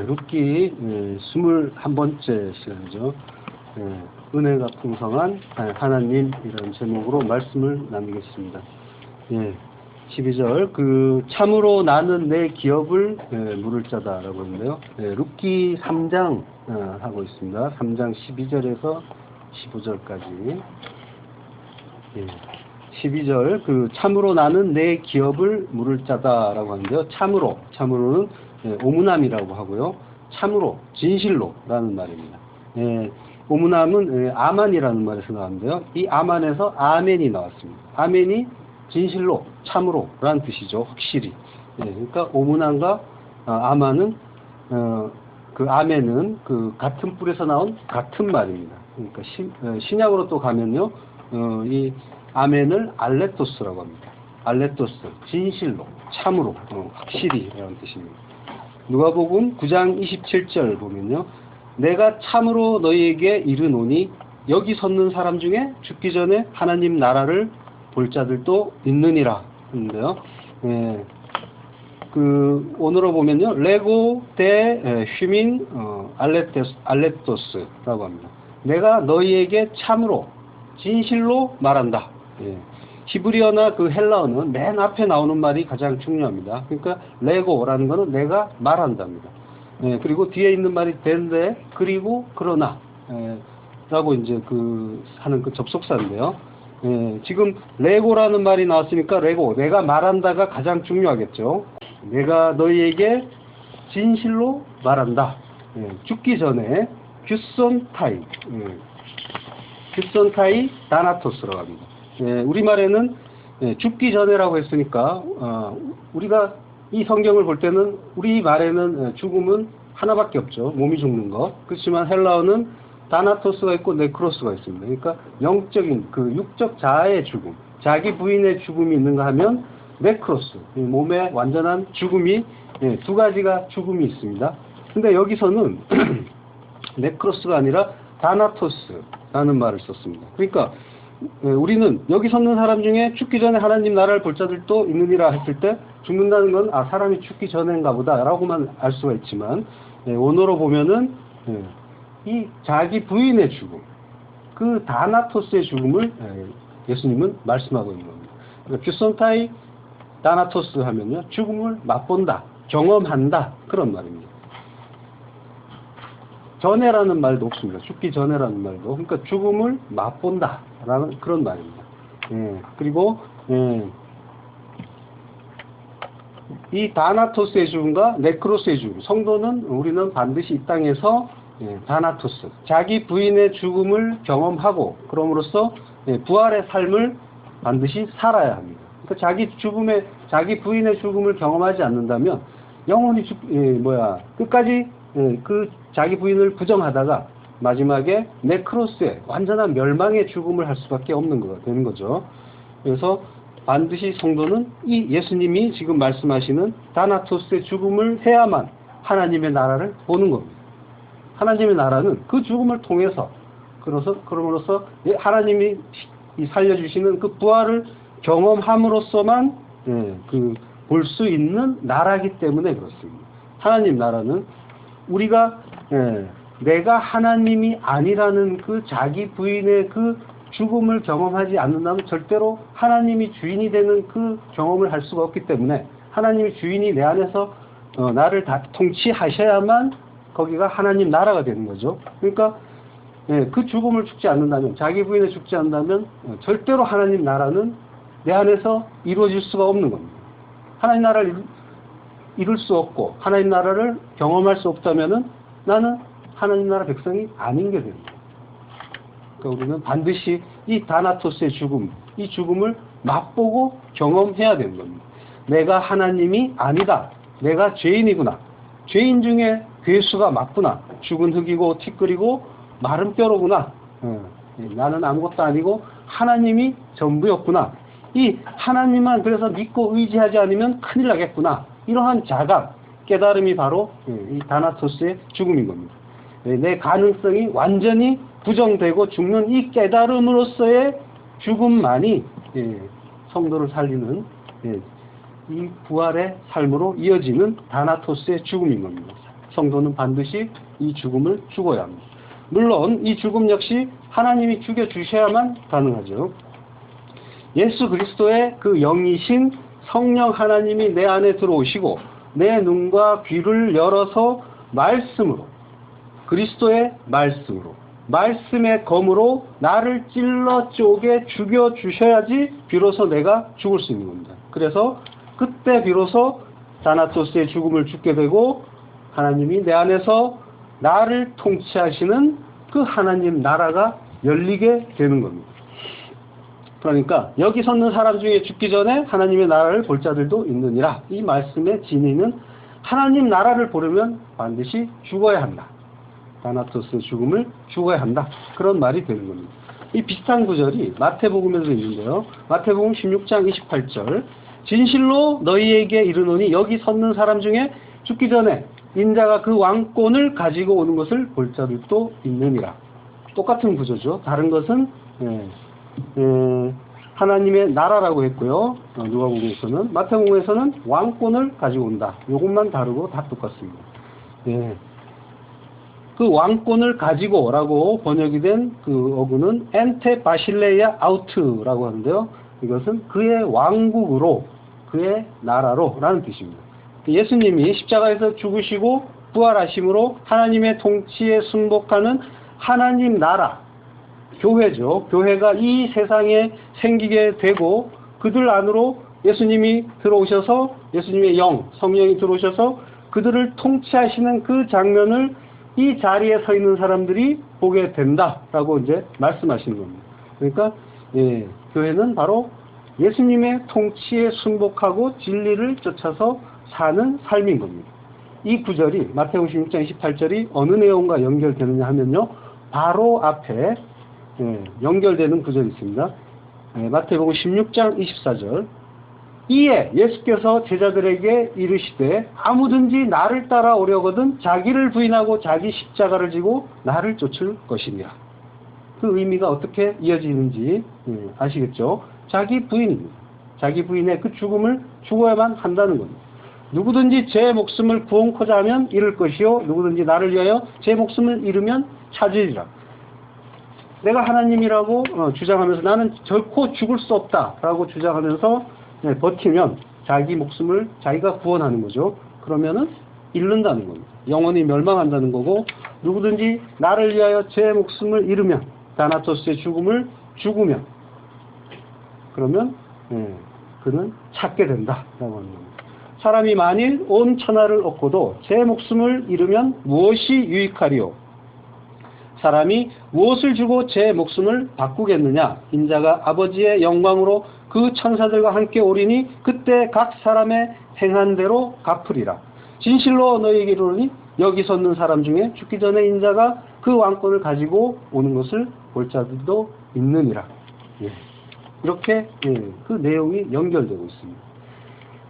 룻기 21번째 시간이죠. 은혜가 풍성한 하나님, 이런 제목으로 말씀을 나누겠습니다. 12절, 참으로 나는 내 기업을 물을 자다라고 하는데요. 룻기 3장 하고 있습니다. 3장 12절에서 15절까지. 12절, 참으로 나는 내 기업을 물을 자다라고 하는데요. 참으로는 오문함이라고 하고요. 참으로, 진실로 라는 말입니다. 오문함은 아만이라는 말에서 나왔는데요. 이 아만에서 아멘이 나왔습니다. 아멘이 진실로, 참으로 라는 뜻이죠. 확실히. 그러니까 오문함과 아만은, 그 아멘은 그 같은 뿔에서 나온 같은 말입니다. 그러니까 신약으로 또 가면요. 이 아멘을 알레토스라고 합니다. 알레토스, 진실로, 참으로, 확실히 라는 뜻입니다. 누가복음 9장 27절 보면요. 내가 참으로 너희에게 이르노니 여기 섰는 사람 중에 죽기 전에 하나님 나라를 볼 자들도 있느니라 하는데요. 오늘로 보면요. 레고 데 휘민 알레토스라고 합니다. 내가 너희에게 참으로, 진실로 말한다. 히브리어나 그 헬라어는 맨 앞에 나오는 말이 가장 중요합니다. 그러니까 레고라는 거는 내가 말한답니다. 그리고 뒤에 있는 말이 된데, 그리고 그러나 라고 이제 하는 그 접속사인데요. 지금 레고라는 말이 나왔으니까 레고, 내가 말한다가 가장 중요하겠죠. 내가 너희에게 진실로 말한다. 죽기 전에 규손타이 다나토스라고 합니다. 우리말에는 죽기 전에라고 했으니까 우리가 이 성경을 볼 때는 우리 말에는 죽음은 하나밖에 없죠. 몸이 죽는 것. 그렇지만 헬라어는 다나토스가 있고 네크로스가 있습니다. 그러니까 영적인 그 육적 자아의 죽음, 자기 부인의 죽음이 있는가 하면 네크로스, 몸의 완전한 죽음이, 두 가지가 죽음이 있습니다. 근데 여기서는 네크로스가 아니라 다나토스라는 말을 썼습니다. 그러니까 우리는 여기 섰는 사람 중에 죽기 전에 하나님 나라를 볼 자들도 있느니라 했을 때, 죽는다는 건 사람이 죽기 전인가 보다 라고만 알 수가 있지만, 원어로 보면은 이 자기 부인의 죽음, 그 다나토스의 죽음을 예수님은 말씀하고 있는 겁니다. 그러니까 규손타이 다나토스 하면요, 죽음을 맛본다, 경험한다, 그런 말입니다. 전에라는 말도 없습니다. 죽기 전에라는 말도. 그러니까 죽음을 맛본다 라는 그런 말입니다. 그리고 이 다나토스의 죽음과 네크로스의 죽음, 성도는 우리는 반드시 이 땅에서 다나토스, 자기 부인의 죽음을 경험하고, 그럼으로써 부활의 삶을 반드시 살아야 합니다. 그러니까 자기 부인의 죽음을 경험하지 않는다면 영원히 끝까지 그 자기 부인을 부정하다가 마지막에 네크로스의 완전한 멸망의 죽음을 할 수밖에 없는 거가 되는 거죠. 그래서 반드시 성도는 이 예수님이 지금 말씀하시는 다나토스의 죽음을 해야만 하나님의 나라를 보는 겁니다. 하나님의 나라는 그 죽음을 통해서, 그럼으로써 하나님이 살려주시는 그 부활을 경험함으로써만 볼 수 있는 나라이기 때문에 그렇습니다. 하나님 나라는 우리가 내가 하나님이 아니라는 그 자기 부인의 그 죽음을 경험하지 않는다면 절대로 하나님이 주인이 되는 그 경험을 할 수가 없기 때문에, 하나님이 주인이 내 안에서 나를 다 통치하셔야만 거기가 하나님 나라가 되는 거죠. 그러니까 그 죽음을 죽지 않는다면, 자기 부인에 죽지 않는다면 절대로 하나님 나라는 내 안에서 이루어질 수가 없는 겁니다. 하나님 나라를 이룰 수 없고 하나님 나라를 경험할 수 없다면은 나는 하나님 나라 백성이 아닌 게 됩니다. 그러니까 우리는 반드시 이 다나토스의 죽음, 이 죽음을 맛보고 경험해야 되는 겁니다. 내가 하나님이 아니다. 내가 죄인이구나. 죄인 중에 괴수가 맞구나. 죽은 흙이고 티끌이고 마른 뼈로구나. 나는 아무것도 아니고 하나님이 전부였구나. 이 하나님만 그래서 믿고 의지하지 않으면 큰일 나겠구나. 이러한 자감, 깨달음이 바로 이 다나토스의 죽음인 겁니다. 내 가능성이 완전히 부정되고 죽는 이 깨달음으로서의 죽음만이 성도를 살리는 이 부활의 삶으로 이어지는 다나토스의 죽음인 겁니다. 성도는 반드시 이 죽음을 죽어야 합니다. 물론 이 죽음 역시 하나님이 죽여주셔야만 가능하죠. 예수 그리스도의 그 영이신 성령 하나님이 내 안에 들어오시고 내 눈과 귀를 열어서 말씀으로, 그리스도의 말씀으로, 말씀의 검으로 나를 찔러 쪼개 죽여주셔야지 비로소 내가 죽을 수 있는 겁니다. 그래서 그때 비로소 다나토스의 죽음을 죽게 되고 하나님이 내 안에서 나를 통치하시는 그 하나님 나라가 열리게 되는 겁니다. 그러니까 여기 섰는 사람 중에 죽기 전에 하나님의 나라를 볼 자들도 있느니라. 이 말씀의 진의는 하나님 나라를 보려면 반드시 죽어야 한다. 다나토스의 죽음을 죽어야 한다. 그런 말이 되는 겁니다. 이 비슷한 구절이 마태복음에도 있는데요. 마태복음 16장 28절 진실로 너희에게 이르노니 여기 섰는 사람 중에 죽기 전에 인자가 그 왕권을 가지고 오는 것을 볼 자들도 있느니라. 똑같은 구조죠. 다른 것은 하나님의 나라라고 했고요. 누가복음에서는, 마태복음에서는 왕권을 가지고 온다. 이것만 다르고 다 똑같습니다. 그 왕권을 가지고라고 번역이 된 그 어구는 엔테 바실레이아 아우트라고 하는데요. 이것은 그의 왕국으로, 그의 나라로 라는 뜻입니다. 예수님이 십자가에서 죽으시고 부활하심으로 하나님의 통치에 순복하는 하나님 나라, 교회죠. 교회가 이 세상에 생기게 되고 그들 안으로 예수님이 들어오셔서 예수님의 영, 성령이 들어오셔서 그들을 통치하시는 그 장면을 이 자리에 서 있는 사람들이 보게 된다라고 이제 말씀하시는 겁니다. 그러니까 교회는 바로 예수님의 통치에 순복하고 진리를 쫓아서 사는 삶인 겁니다. 이 구절이 마태복음 16장 28절이 어느 내용과 연결되느냐 하면요. 바로 앞에 연결되는 구절이 있습니다. 마태복음 16장 24절 이에 예수께서 제자들에게 이르시되 아무든지 나를 따라오려거든 자기를 부인하고 자기 십자가를 지고 나를 쫓을 것이니라. 그 의미가 어떻게 이어지는지 아시겠죠? 자기 부인입니다. 자기 부인의 그 죽음을 죽어야만 한다는 겁니다. 누구든지 제 목숨을 구원코자 하면 잃을 것이요 누구든지 나를 위하여 제 목숨을 잃으면 찾으리라. 내가 하나님이라고 주장하면서 나는 결코 죽을 수 없다라고 주장하면서 버티면 자기 목숨을 자기가 구원하는 거죠. 그러면은 잃는다는 겁니다. 영원히 멸망한다는 거고 누구든지 나를 위하여 제 목숨을 잃으면 다나토스의 죽음을 죽으면 그러면 그는 찾게 된다라고 하는 겁니다. 사람이 만일 온 천하를 얻고도 제 목숨을 잃으면 무엇이 유익하리요? 사람이 무엇을 주고 제 목숨을 바꾸겠느냐? 인자가 아버지의 영광으로 그 천사들과 함께 오리니 그때 각 사람의 행한 대로 갚으리라. 진실로 너희에게 이르노니 여기 섰는 사람 중에 죽기 전에 인자가 그 왕권을 가지고 오는 것을 볼 자들도 있느니라. 이렇게 그 내용이 연결되고 있습니다.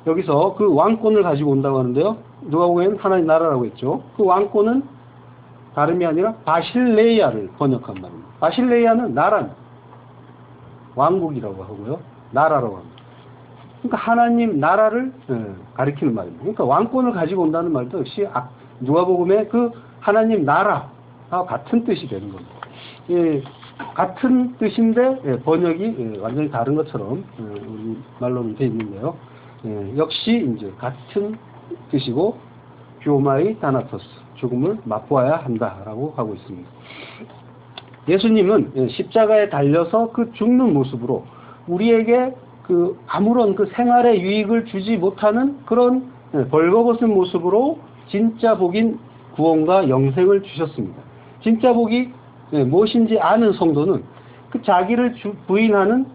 여기서 그 왕권을 가지고 온다고 하는데요. 누가복음에는 하나님 나라라고 했죠. 그 왕권은 다름이 아니라 바실레이아를 번역한 말입니다. 바실레이아는 나라입니다. 왕국이라고 하고요. 나라라고 합니다. 그러니까 하나님 나라를 가리키는 말입니다. 그러니까 왕권을 가지고 온다는 말도 역시 누가복음의 그 하나님 나라와 같은 뜻이 되는 겁니다. 같은 뜻인데 번역이 완전히 다른 것처럼 우리 말로는 되어 있는데요. 역시 이제 같은 뜻이고 교마이 다나토스 죽음을 맛보아야 한다라고 하고 있습니다. 예수님은 십자가에 달려서 그 죽는 모습으로 우리에게 그 아무런 그 생활의 유익을 주지 못하는 그런 벌거벗은 모습으로 진짜 복인 구원과 영생을 주셨습니다. 진짜 복이 무엇인지 아는 성도는 그 자기를 부인하는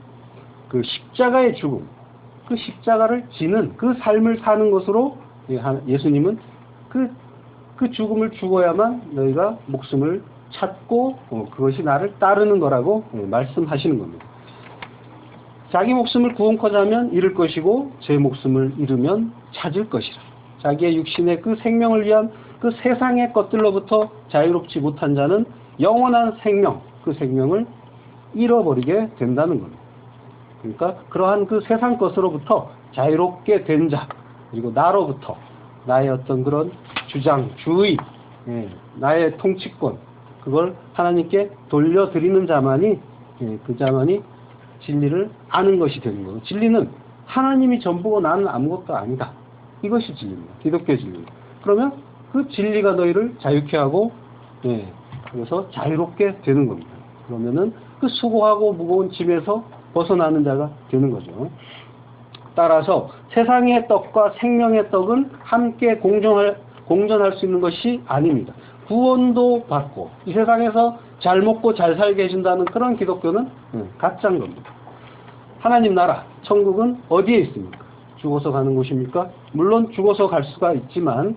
그 십자가의 죽음, 그 십자가를 지는 그 삶을 사는 것으로 예수님은 그 죽음을 죽어야만 너희가 목숨을 찾고 그것이 나를 따르는 거라고 말씀하시는 겁니다. 자기 목숨을 구원코자 하면 잃을 것이고 제 목숨을 잃으면 찾을 것이라. 자기의 육신의 그 생명을 위한 그 세상의 것들로부터 자유롭지 못한 자는 영원한 생명, 그 생명을 잃어버리게 된다는 겁니다. 그러니까 그러한 그 세상 것으로부터 자유롭게 된 자, 그리고 나로부터 나의 어떤 그런 주장, 주의, 나의 통치권, 그걸 하나님께 돌려드리는 자만이, 그 자만이 진리를 아는 것이 되는 거예요. 진리는 하나님이 전부고 나는 아무것도 아니다. 이것이 진리입니다. 기독교 진리입니다. 그러면 그 진리가 너희를 자유케 하고, 그래서 자유롭게 되는 겁니다. 그러면은 그 수고하고 무거운 짐에서 벗어나는 자가 되는 거죠. 따라서 세상의 떡과 생명의 떡은 함께 공존할 수 있는 것이 아닙니다. 구원도 받고 이 세상에서 잘 먹고 잘 살게 해준다는 그런 기독교는 가짜인 겁니다. 하나님 나라, 천국은 어디에 있습니까? 죽어서 가는 곳입니까? 물론 죽어서 갈 수가 있지만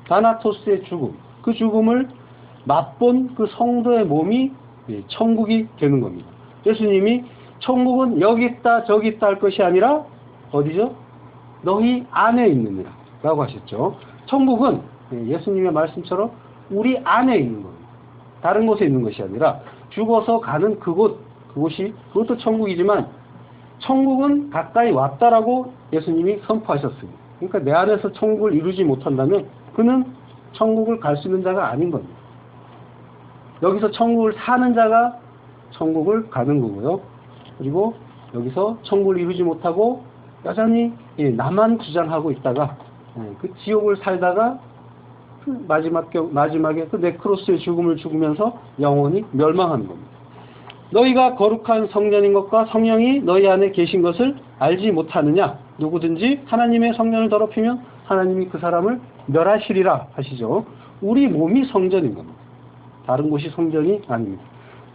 다나토스의 죽음, 그 죽음을 맛본 그 성도의 몸이 천국이 되는 겁니다. 예수님이 천국은 여기 있다 저기 있다 할 것이 아니라 어디죠? 너희 안에 있느니라 라고 하셨죠. 천국은 예수님의 말씀처럼 우리 안에 있는 겁니다. 다른 곳에 있는 것이 아니라 죽어서 가는 그곳이 그것도 천국이지만 천국은 가까이 왔다라고 예수님이 선포하셨습니다. 그러니까 내 안에서 천국을 이루지 못한다면 그는 천국을 갈 수 있는 자가 아닌 겁니다. 여기서 천국을 사는 자가 천국을 가는 거고요. 그리고 여기서 천국을 이루지 못하고 여전히 나만 주장하고 있다가 그 지옥을 살다가 그 마지막에 그 네크로스의 죽음을 죽으면서 영원히 멸망하는 겁니다. 너희가 거룩한 성전인 것과 성령이 너희 안에 계신 것을 알지 못하느냐? 누구든지 하나님의 성령을 더럽히면 하나님이 그 사람을 멸하시리라 하시죠. 우리 몸이 성전인 겁니다. 다른 곳이 성전이 아닙니다.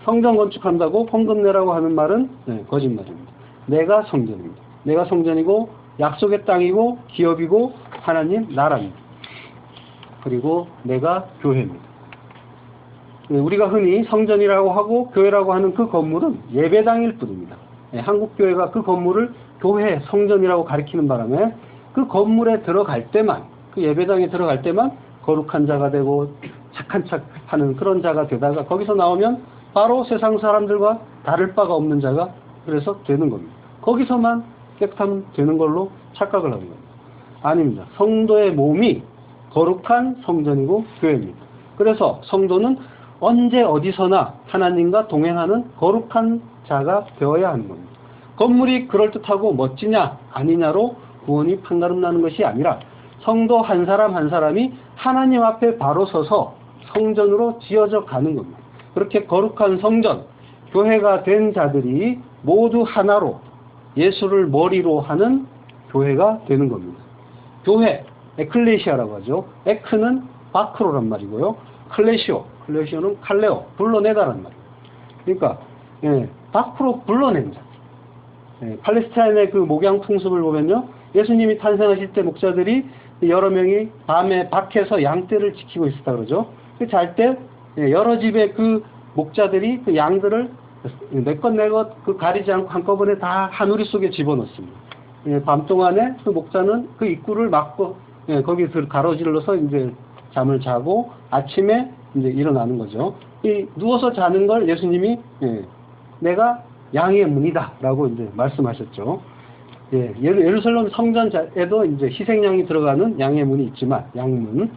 성전 건축한다고 헌금 내라고 하는 말은 거짓말입니다. 내가 성전입니다. 내가 성전이고 약속의 땅이고 기업이고 하나님 나라입니다. 그리고 내가 교회입니다. 우리가 흔히 성전이라고 하고 교회라고 하는 그 건물은 예배당일 뿐입니다. 한국교회가 그 건물을 교회, 성전이라고 가리키는 바람에 그 건물에 들어갈 때만, 그 예배당에 들어갈 때만 거룩한 자가 되고 착한 척 하는 그런 자가 되다가 거기서 나오면 바로 세상 사람들과 다를 바가 없는 자가 그래서 되는 겁니다. 거기서만 깨끗하면 되는 걸로 착각을 하는 겁니다. 아닙니다. 성도의 몸이 거룩한 성전이고 교회입니다. 그래서 성도는 언제 어디서나 하나님과 동행하는 거룩한 자가 되어야 하는 겁니다. 건물이 그럴듯하고 멋지냐 아니냐로 구원이 판가름 나는 것이 아니라 성도 한 사람 한 사람이 하나님 앞에 바로 서서 성전으로 지어져 가는 겁니다. 그렇게 거룩한 성전, 교회가 된 자들이 모두 하나로 예수를 머리로 하는 교회가 되는 겁니다. 교회, 에클레시아라고 하죠. 에크는 바크로란 말이고요. 클레시오는 칼레오, 불러내다란 말이에요. 그러니까 바크로 불러낸 자. 팔레스타인의 그 목양 풍습을 보면요. 예수님이 탄생하실 때 목자들이 여러 명이 밤에 밖에서 양떼를 지키고 있었다 그러죠. 잘 때 여러 집의 그 목자들이 그 양들을 내 것 내 것 그 가리지 않고 한꺼번에 다 한 우리 속에 집어넣습니다. 밤 동안에 그 목자는 그 입구를 막고 거기서 가로질러서 이제 잠을 자고 아침에 이제 일어나는 거죠. 이 누워서 자는 걸 예수님이 내가 양의 문이다라고 이제 말씀하셨죠. 예루살렘 성전에도 이제 희생양이 들어가는 양의 문이 있지만 양문,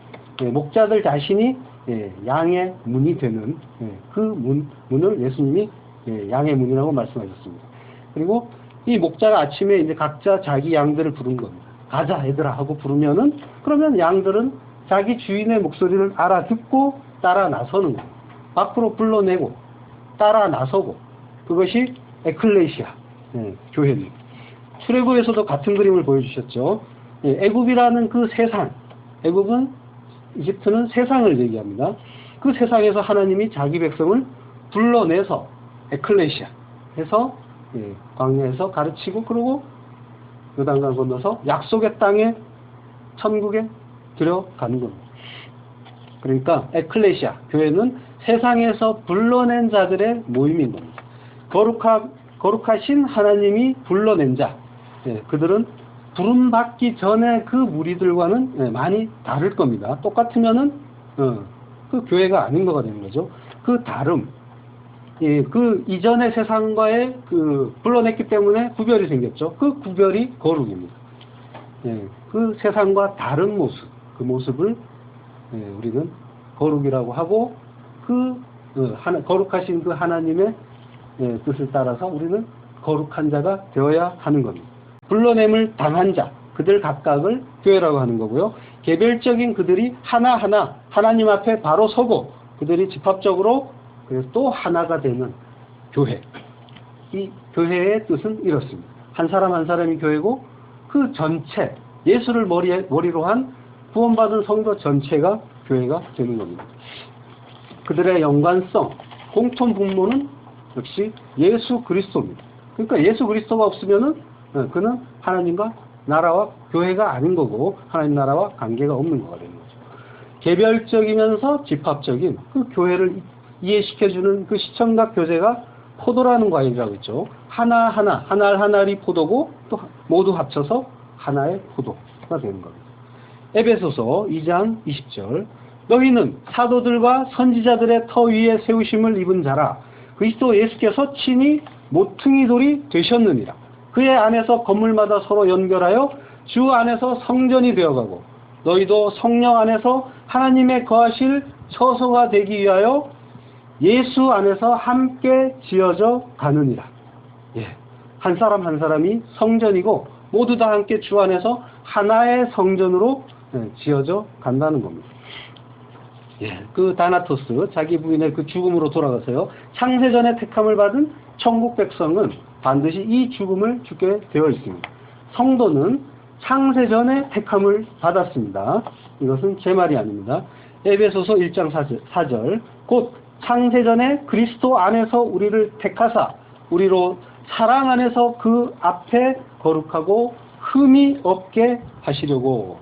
목자들 자신이 양의 문이 되는 그 문을 예수님이 양의 문이라고 말씀하셨습니다. 그리고 이 목자가 아침에 이제 각자 자기 양들을 부른 겁니다. 가자 얘들아 하고 부르면은 그러면 양들은 자기 주인의 목소리를 알아듣고 따라 나서는 거예요. 밖으로 불러내고 따라 나서고 그것이 에클레시아 교회입니다. 출애굽에서도 같은 그림을 보여주셨죠. 애굽이라는 그 세상, 애굽은 이집트는 세상을 얘기합니다. 그 세상에서 하나님이 자기 백성을 불러내서 에클레시아 해서 광야에서 가르치고 그러고 요단강 건너서 약속의 땅에 천국에 들어가는 겁니다. 그러니까 에클레시아 교회는 세상에서 불러낸 자들의 모임인 겁니다. 거룩하신 하나님이 불러낸 자, 그들은 부름받기 전에 그 무리들과는 많이 다를 겁니다. 똑같으면은 그 교회가 아닌 거가 되는 거죠. 그 다름, 그 이전의 세상과의 그 불러냈기 때문에 구별이 생겼죠. 그 구별이 거룩입니다. 그 세상과 다른 모습, 그 모습을 우리는 거룩이라고 하고, 거룩하신 그 하나님의 뜻을 따라서 우리는 거룩한 자가 되어야 하는 겁니다. 불러냄을 당한 자, 그들 각각을 교회라고 하는 거고요. 개별적인 그들이 하나하나 하나님 앞에 바로 서고 그들이 집합적으로 그래서 또 하나가 되는 교회. 이 교회의 뜻은 이렇습니다. 한 사람 한 사람이 교회고 그 전체, 예수를 머리로 한 구원받은 성도 전체가 교회가 되는 겁니다. 그들의 연관성, 공통 분모는 역시 예수 그리스도입니다. 그러니까 예수 그리스도가 없으면은 그는 하나님과 나라와 교회가 아닌 거고 하나님 나라와 관계가 없는 거가 되는 거죠. 개별적이면서 집합적인 그 교회를 이해시켜주는 그 시청각 교제가 포도라는 과일이라고 했죠. 하나알이 포도고 또 모두 합쳐서 하나의 포도가 되는 겁니다. 에베소서 2장 20절 너희는 사도들과 선지자들의 터 위에 세우심을 입은 자라 그리스도 예수께서 친히 모퉁이 돌이 되셨느니라. 그의 안에서 건물마다 서로 연결하여 주 안에서 성전이 되어가고 너희도 성령 안에서 하나님의 거하실 처소가 되기 위하여 예수 안에서 함께 지어져 가느니라. 한 사람 한 사람이 성전이고 모두 다 함께 주 안에서 하나의 성전으로 지어져 간다는 겁니다. 그 다나토스, 자기 부인의 그 죽음으로 돌아가서요. 창세전에 택함을 받은 천국 백성은 반드시 이 죽음을 죽게 되어 있습니다. 성도는 창세전에 택함을 받았습니다. 이것은 제 말이 아닙니다. 에베소서 1장 4절 곧 창세전에 그리스도 안에서 우리를 택하사 우리로 사랑 안에서 그 앞에 거룩하고 흠이 없게 하시려고.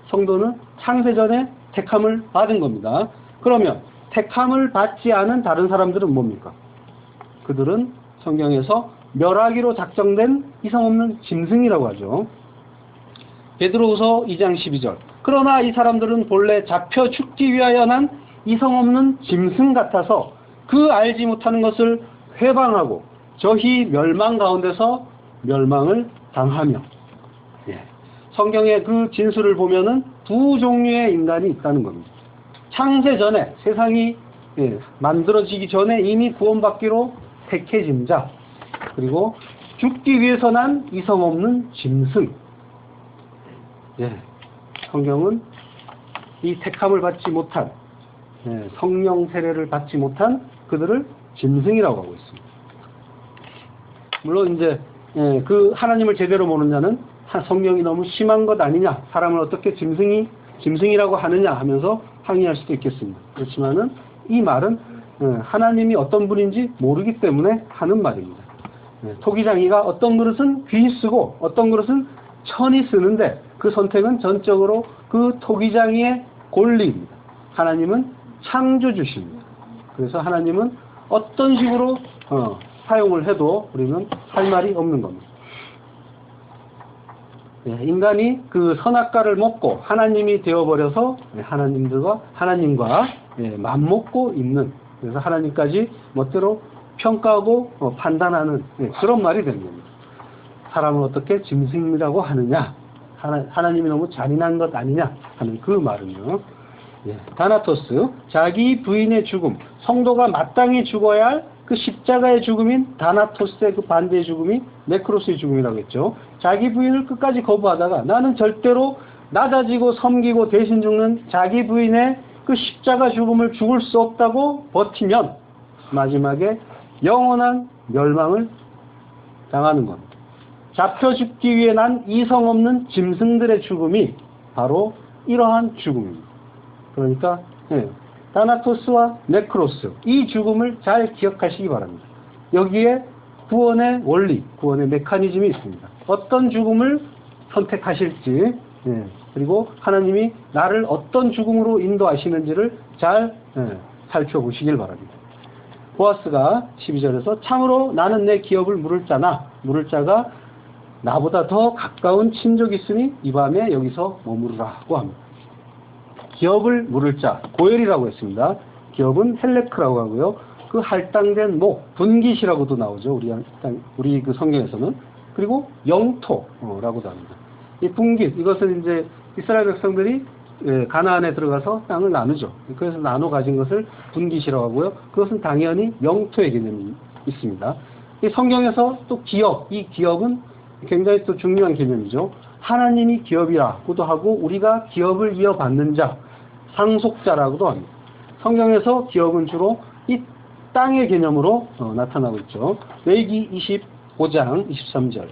성도는 창세전에 택함을 받은 겁니다. 그러면 택함을 받지 않은 다른 사람들은 뭡니까? 그들은 성경에서 멸하기로 작정된 이성 없는 짐승이라고 하죠. 베드로후서 2장 12절 그러나 이 사람들은 본래 잡혀 죽기 위하여 난 이성 없는 짐승 같아서 그 알지 못하는 것을 회방하고 저희 멸망 가운데서 멸망을 당하며. 성경의 그 진술을 보면은 두 종류의 인간이 있다는 겁니다. 창세 전에 세상이 만들어지기 전에 이미 구원받기로 택해진 자, 그리고 죽기 위해서 난 이성 없는 짐승. 성경은 이 택함을 받지 못한 성령 세례를 받지 못한 그들을 짐승이라고 하고 있습니다. 물론 이제 그 하나님을 제대로 모르는 자는 성령이 너무 심한 것 아니냐, 사람을 어떻게 짐승이라고 하느냐 하면서 항의할 수도 있겠습니다. 그렇지만은 이 말은 하나님이 어떤 분인지 모르기 때문에 하는 말입니다. 토기장이가 어떤 그릇은 귀히 쓰고 어떤 그릇은 천히 쓰는데 그 선택은 전적으로 그 토기장이의 권리입니다. 하나님은 창조주십니다. 그래서 하나님은 어떤 식으로 사용을 해도 우리는 할 말이 없는 겁니다. 인간이 그 선악과를 먹고 하나님이 되어버려서 하나님과 맞먹고 있는, 그래서 하나님까지 멋대로 평가하고 판단하는 그런 말이 되는 겁니다. 사람을 어떻게 짐승이라고 하느냐, 하나님이 너무 잔인한 것 아니냐 하는 그 말은요. 다나토스, 자기 부인의 죽음, 성도가 마땅히 죽어야 할 그 십자가의 죽음인 다나토스의 그 반대의 죽음이 네크로스의 죽음이라고 했죠. 자기 부인을 끝까지 거부하다가 나는 절대로 낮아지고 섬기고 대신 죽는 자기 부인의 그 십자가 죽음을 죽을 수 없다고 버티면 마지막에 영원한 멸망을 당하는 겁니다. 잡혀 죽기 위해 난 이성 없는 짐승들의 죽음이 바로 이러한 죽음입니다. 그러니까 다나토스와 네크로스, 이 죽음을 잘 기억하시기 바랍니다. 여기에 구원의 원리, 구원의 메커니즘이 있습니다. 어떤 죽음을 선택하실지, 그리고 하나님이 나를 어떤 죽음으로 인도하시는지를 잘 살펴보시길 바랍니다. 보아스가 12절에서 참으로 나는 내 기업을 물을 자나 물을 자가 나보다 더 가까운 친족이 있으니 이 밤에 여기서 머무르라고 합니다. 기업을 물을 자, 고엘이라고 했습니다. 기업은 헬레크라고 하고요. 그 할당된 목, 분깃이라고도 나오죠. 우리 그 성경에서는. 그리고 영토라고도 합니다. 이 분깃, 이것은 이제 이스라엘 백성들이 가나안에 들어가서 땅을 나누죠. 그래서 나눠 가진 것을 분깃이라고 하고요. 그것은 당연히 영토의 개념이 있습니다. 이 성경에서 또 기업, 이 기업은 굉장히 또 중요한 개념이죠. 하나님이 기업이라고도 하고 우리가 기업을 이어받는 자, 상속자라고도 합니다. 성경에서 기업은 주로 이 땅의 개념으로 나타나고 있죠. 레위기 25장 23절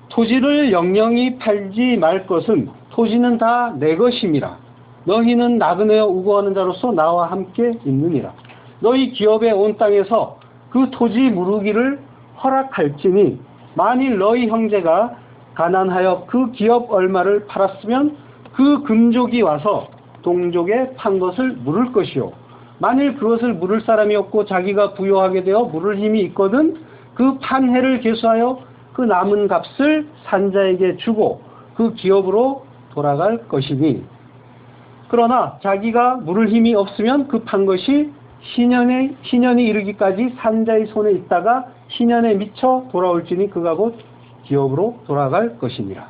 토지를 영영히 팔지 말 것은 토지는 다 내 것임이라. 너희는 나그네어 우고하는 자로서 나와 함께 있느니라. 너희 기업의 온 땅에서 그 토지 무르기를 허락할지니 만일 너희 형제가 가난하여 그 기업 얼마를 팔았으면 그 금족이 와서 동족에 판 것을 물을 것이요. 만일 그것을 물을 사람이 없고 자기가 부요하게 되어 물을 힘이 있거든 그 판 해를 계수하여 그 남은 값을 산자에게 주고 그 기업으로 돌아갈 것이니 그러나 자기가 물을 힘이 없으면 그 판 것이 희년이 이르기까지 산자의 손에 있다가 희년에 미쳐 돌아올지니 그가 곧 기업으로 돌아갈 것이니라.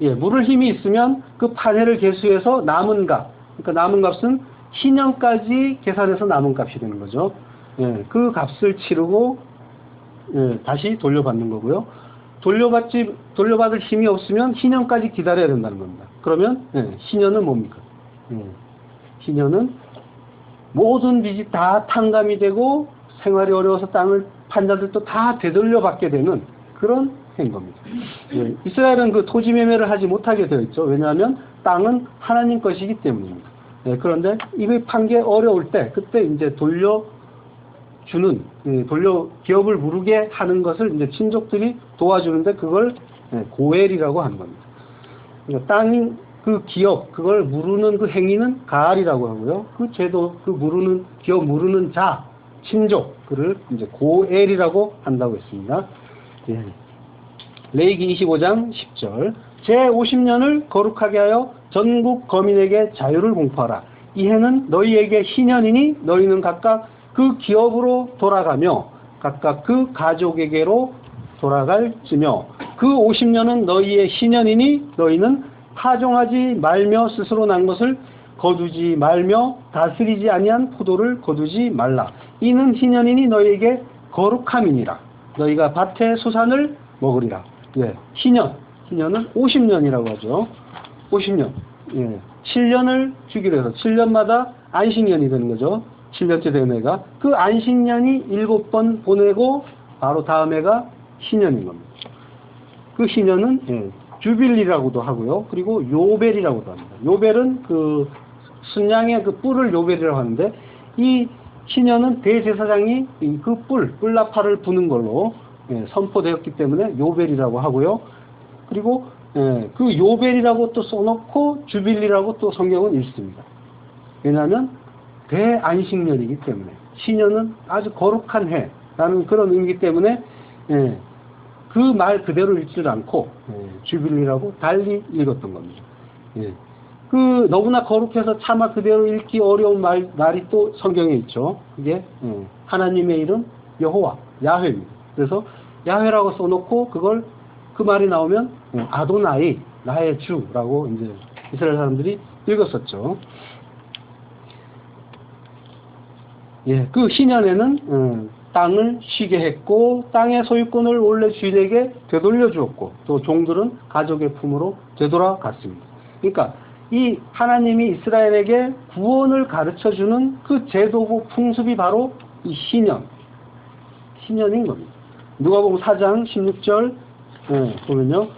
예, 물을 힘이 있으면 그 판해를 계수해서 남은 값, 그러니까 남은 값은 희년까지 계산해서 남은 값이 되는 거죠. 예, 그 값을 치르고 다시 돌려받는 거고요. 돌려받을 힘이 없으면 희년까지 기다려야 된다는 겁니다. 그러면 희년은 뭡니까? 희년은 모든 빚이 다 탕감이 되고 생활이 어려워서 땅을 판 자들도 다 되돌려받게 되는 그런 행 겁니다. 이스라엘은 그 토지 매매를 하지 못하게 되어 있죠. 왜냐하면 땅은 하나님 것이기 때문입니다. 그런데 이걸 판 게 어려울 때 그때 이제 기업을 무르게 하는 것을 이제 친족들이 도와주는데 그걸 고엘이라고 하는 겁니다. 그러니까 땅, 그 기업, 그걸 무르는 그 행위는 가알이라고 하고요. 그 제도, 기업 무르는 자, 친족, 그를 이제 고엘이라고 한다고 했습니다. 예. 레위기 25장 10절. 제 50년을 거룩하게 하여 전국 거민에게 자유를 공포하라. 이 해는 너희에게 희년이니 너희는 각각 그 기업으로 돌아가며 각각 그 가족에게로 돌아갈지며 그 50년은 너희의 희년이니 너희는 타종하지 말며 스스로 난 것을 거두지 말며 다스리지 아니한 포도를 거두지 말라. 이는 희년이니 너희에게 거룩함이니라. 너희가 밭의 소산을 먹으리라. 예, 희년은 50년이라고 하죠. 50년. 예, 7년을 주기로 해서 7년마다 안식년이 되는 거죠. 7년째 된 해가. 그 안식년이 7번 보내고 바로 다음 해가 희년인 겁니다. 그 희년은 주빌리라고도 하고요. 그리고 요벨이라고도 합니다. 요벨은 그 순양의 그 뿔을 요벨이라고 하는데 이 희년은 대제사장이 그 뿔나팔을 부는 걸로 선포되었기 때문에 요벨이라고 하고요. 그리고 그 요벨이라고 또 써놓고 주빌리라고 또 성경은 읽습니다. 왜냐하면 대안식년이기 때문에 희년은 아주 거룩한 해라는 그런 의미이기 때문에 그 말 그대로 읽지를 않고 주빌리라고 달리 읽었던 겁니다. 그 너무나 거룩해서 차마 그대로 읽기 어려운 말이 또 성경에 있죠. 그게 하나님의 이름 여호와 야훼입니다. 그래서 야훼라고 써놓고 그 말이 나오면 아도나이 나의 주라고 이제 이스라엘 사람들이 읽었었죠. 예, 그 희년에는 땅을 쉬게 했고 땅의 소유권을 원래 주인에게 되돌려 주었고 또 종들은 가족의 품으로 되돌아갔습니다. 그러니까 이 하나님이 이스라엘에게 구원을 가르쳐주는 그 제도고 풍습이 바로 이 희년인 겁니다. 누가복음 4장 16절 보면요.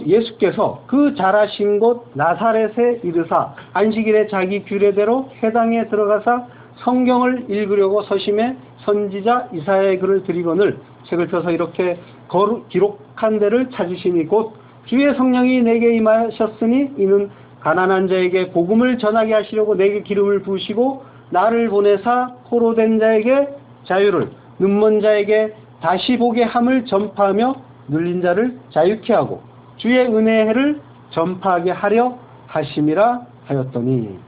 예수께서 그 자라신 곳 나사렛에 이르사 안식일에 자기 규례대로 회당에 들어가사 성경을 읽으려고 서심해 선지자 이사야의 글을 드리거늘 책을 펴서 이렇게 기록한 데를 찾으시니 곧 주의 성령이 내게 임하셨으니 이는 가난한 자에게 복음을 전하게 하시려고 내게 기름을 부으시고 나를 보내사 포로된 자에게 자유를, 눈먼 자에게 다시 보게 함을 전파하며 눌린 자를 자유케 하고 주의 은혜의 해를 전파하게 하려 하심이라 하였더니,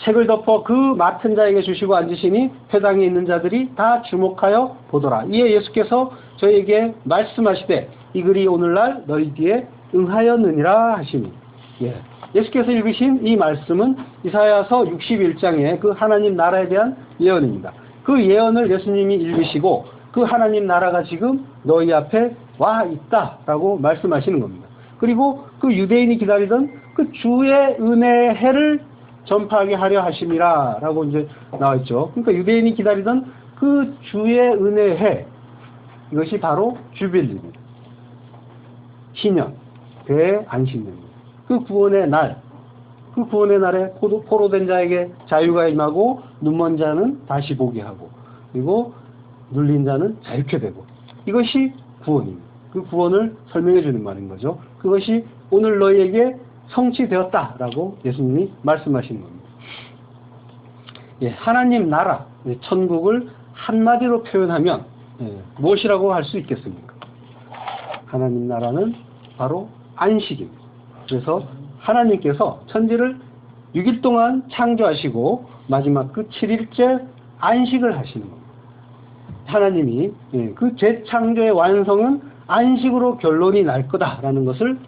책을 덮어 그 맡은 자에게 주시고 앉으시니 회당에 있는 자들이 다 주목하여 보더라. 이에 예수께서 저에게 말씀하시되 이 글이 오늘날 너희 뒤에 응하였느니라 하시니. 예수께서 읽으신 이 말씀은 이사야서 61장의 그 하나님 나라에 대한 예언입니다. 그 예언을 예수님이 읽으시고 그 하나님 나라가 지금 너희 앞에 와 있다라고 말씀하시는 겁니다. 그리고 그 유대인이 기다리던 그 주의 은혜의 해를 전파하게 하려 하심이라 라고 이제 나와있죠. 그러니까 유대인이 기다리던 그 주의 은혜의 해, 이것이 바로 주빌리입니다. 신년, 대안식년입니다. 그 구원의 날, 그 구원의 날에 포로된 자에게 자유가 임하고 눈먼 자는 다시 보게 하고 그리고 눌린 자는 자유케 되고, 이것이 구원입니다. 그 구원을 설명해 주는 말인 거죠. 그것이 오늘 너희에게 성취되었다라고 예수님이 말씀하시는 겁니다. 하나님 나라, 천국을 한마디로 표현하면 무엇이라고 할 수 있겠습니까? 하나님 나라는 바로 안식입니다. 그래서 하나님께서 천지를 6일 동안 창조하시고 마지막 그 7일째 안식을 하시는 겁니다. 하나님이 그 재창조의 완성은 안식으로 결론이 날 거다라는 것을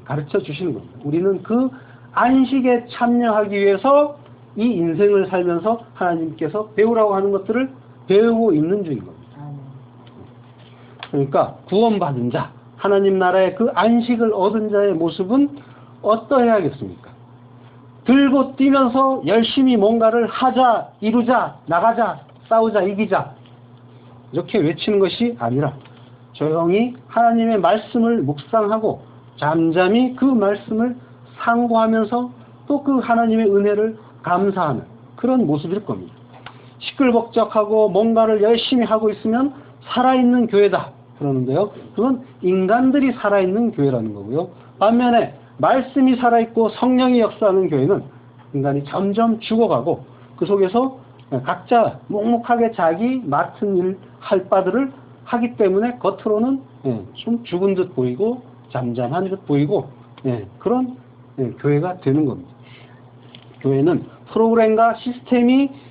가르쳐 주시는 겁니다. 우리는 그 안식에 참여하기 위해서 이 인생을 살면서 하나님께서 배우라고 하는 것들을 배우고 있는 중인 겁니다. 그러니까 구원받은 자, 하나님 나라의 그 안식을 얻은 자의 모습은 어떠해야겠습니까? 들고 뛰면서 열심히 뭔가를 하자, 이루자, 나가자, 싸우자, 이기자 이렇게 외치는 것이 아니라 조용히 하나님의 말씀을 묵상하고 잠잠히 그 말씀을 상고하면서 또 그 하나님의 은혜를 감사하는 그런 모습일 겁니다. 시끌벅적하고 뭔가를 열심히 하고 있으면 살아있는 교회다 그러는데요. 그건 인간들이 살아있는 교회라는 거고요. 반면에 말씀이 살아있고 성령이 역사하는 교회는 인간이 점점 죽어가고 그 속에서 각자 묵묵하게 자기 맡은 일 할 바들을 하기 때문에 겉으로는 좀 죽은 듯 보이고 잠잠한 듯 보이고 그런 교회가 되는 겁니다. 교회는 프로그램과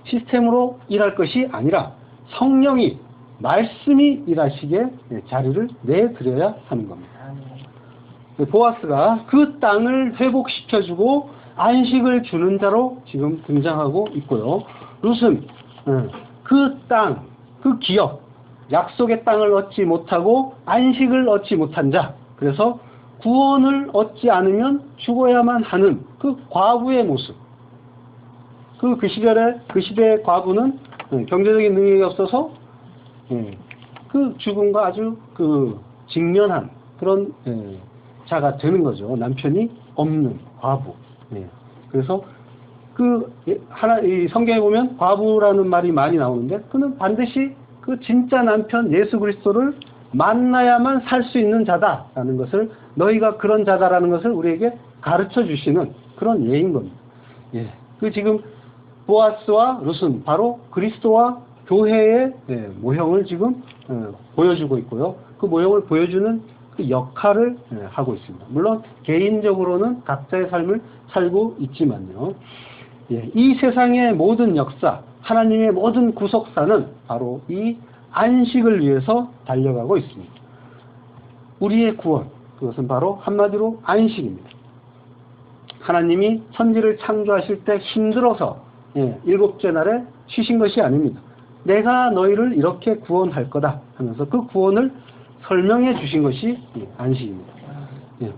시스템으로 일할 것이 아니라 성령이 말씀이 일하시게 자리를 내드려야 하는 겁니다. 보아스가 그 땅을 회복시켜주고 안식을 주는 자로 지금 등장하고 있고요. 룻은 그 땅, 그 기업, 약속의 땅을 얻지 못하고 안식을 얻지 못한 자, 그래서 구원을 얻지 않으면 죽어야만 하는 그 과부의 모습. 그 시대의 과부는 경제적인 능력이 없어서 그 죽음과 아주 직면한 그런 자가 되는 거죠. 남편이 없는 과부. 그래서 이 성경에 보면 과부라는 말이 많이 나오는데 그는 반드시 그 진짜 남편 예수 그리스도를 만나야만 살 수 있는 자다라는 것을, 너희가 그런 자다라는 것을 우리에게 가르쳐 주시는 그런 예인 겁니다. 그 지금 보아스와 룻은 바로 그리스도와 교회의 모형을 지금 보여주고 있고요. 그 모형을 보여주는 그 역할을 하고 있습니다. 물론 개인적으로는 각자의 삶을 살고 있지만요. 이 세상의 모든 역사, 하나님의 모든 구속사는 바로 이 안식을 위해서 달려가고 있습니다. 우리의 구원, 그것은 바로 한마디로 안식입니다. 하나님이 천지를 창조하실 때 힘들어서 일곱째 날에 쉬신 것이 아닙니다. 내가 너희를 이렇게 구원할 거다 하면서 그 구원을 설명해 주신 것이 안식입니다.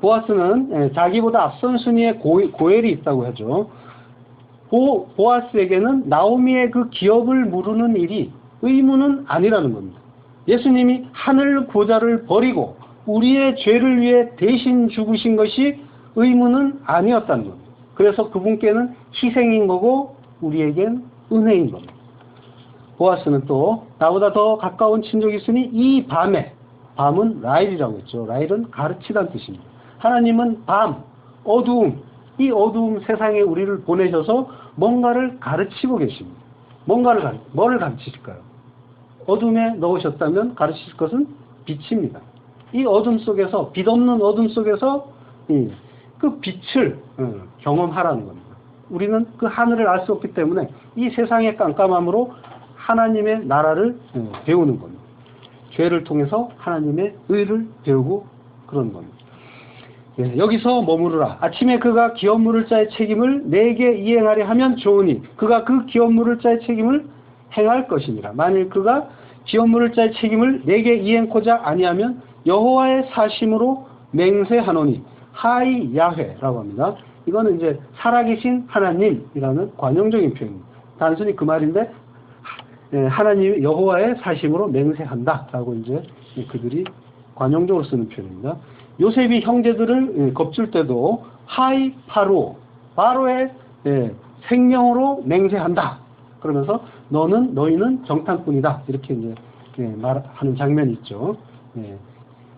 보아스는 자기보다 앞선 순위의 고엘이 있다고 하죠. 보아스에게는 나오미의 그 기업을 무르는 일이 의무는 아니라는 겁니다. 예수님이 하늘 보좌를 버리고 우리의 죄를 위해 대신 죽으신 것이 의무는 아니었다는 겁니다. 그래서 그분께는 희생인 거고 우리에겐 은혜인 겁니다. 보아스는 또 나보다 더 가까운 친족이 있으니 이 밤에, 밤은 라일이라고 했죠. 라일은 가르치다는 뜻입니다. 하나님은 밤, 어두움, 이 어두운 세상에 우리를 보내셔서 뭔가를 가르치고 계십니다. 뭐를 가르치실까요? 어둠에 넣으셨다면 가르치실 것은 빛입니다. 이 어둠 속에서, 빛 없는 어둠 속에서 그 빛을 경험하라는 겁니다. 우리는 그 하늘을 알 수 없기 때문에 이 세상의 깜깜함으로 하나님의 나라를 배우는 겁니다. 죄를 통해서 하나님의 의를 배우고 그런 겁니다. 예, 여기서 머무르라. 아침에 그가 기업 물을 자의 책임을 내게 이행하려 하면 좋으니 그가 그 기업 물을 자의 책임을 행할 것이니라. 만일 그가 기업 물을 자의 책임을 내게 이행코자 아니하면 여호와의 사심으로 맹세하노니 하이 야훼라고 합니다. 이거는 이제 살아계신 하나님이라는 관용적인 표현입니다. 단순히 그 말인데 하나님 여호와의 사심으로 맹세한다라고 이제 그들이 관용적으로 쓰는 표현입니다. 요셉이 형제들을 겁줄 때도 하이 바로의 생명으로 맹세한다. 그러면서 너희는 정탐꾼이다. 이렇게 이제 말하는 장면이 있죠.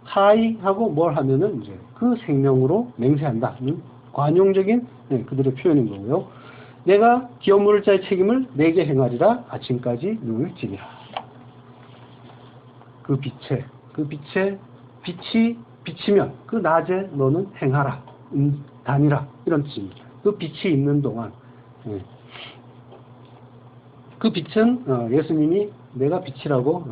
하이 하고 뭘 하면은 이제 그 생명으로 맹세한다. 관용적인 그들의 표현인 거고요. 내가 기업 물을 자의 책임을 내게 행하리라. 아침까지 눈을 지니라. 그 빛에 빛이 비치면 그 낮에 너는 행하라. 다니라. 이런 뜻입니다. 그 빛이 있는 동안 그 빛은 예수님이 내가 빛이라고